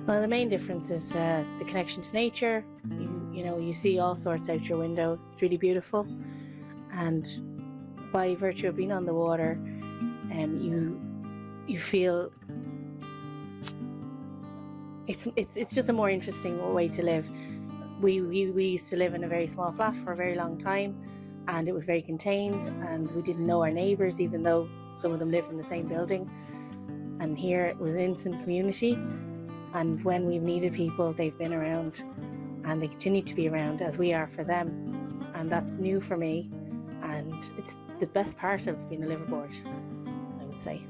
Well, the main difference is the connection to nature. You see all sorts out your window. It's really beautiful, and by virtue of being on the water, you feel it's just a more interesting way to live. We used to live in a very small flat for a very long time, and it was very contained, and we didn't know our neighbours, even though some of them lived in the same building. And here it was an instant community, and when we've needed people, they've been around, and they continue to be around as we are for them. And that's new for me, and it's the best part of being a liveaboard, I would say.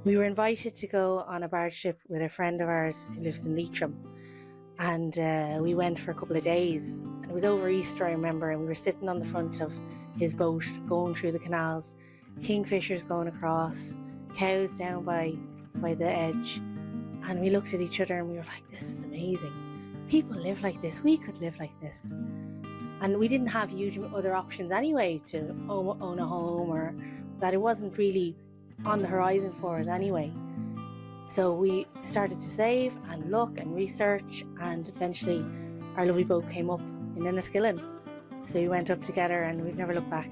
We were invited to go on a barge trip with a friend of ours who lives in Leitrim, and we went for a couple of days, and it was over Easter, I remember, and we were sitting on the front of his boat going through the canals, kingfishers going across, cows down by the edge, and we looked at each other and we were like, this is amazing. People live like this, we could live like this. And we didn't have huge other options anyway to own a home, or that it wasn't really on the horizon for us anyway. So we started to save and look and research, and eventually our lovely boat came up in Enniskillen. So we went up together and we've never looked back.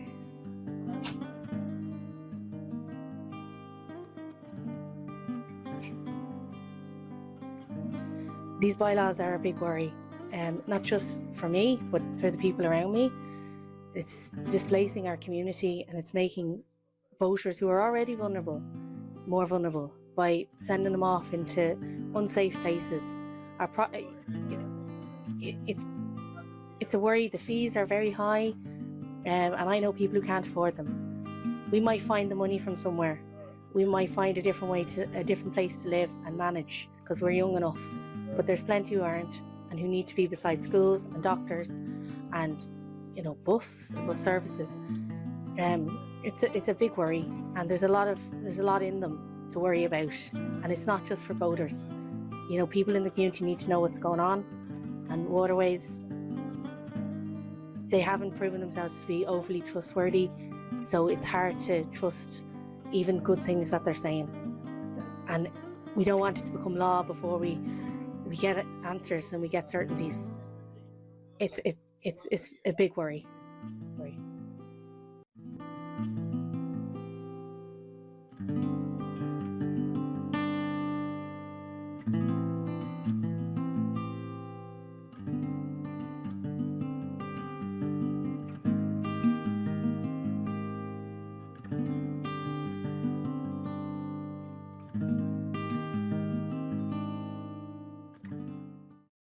These bylaws are a big worry, not just for me, but for the people around me. It's displacing our community, and it's making boaters who are already vulnerable more vulnerable by sending them off into unsafe places. It's a worry. The fees are very high, and I know people who can't afford them. We might find the money from somewhere. We might find a different place to live and manage because we're young enough. But there's plenty who aren't, and who need to be beside schools and doctors and bus services. It's a big worry, and there's a lot in them to worry about, and it's not just for boaters. People in the community need to know what's going on, and Waterways, they haven't proven themselves to be overly trustworthy, so it's hard to trust even good things that they're saying, and we don't want it to become law before we get answers and we get certainties. It's a big worry.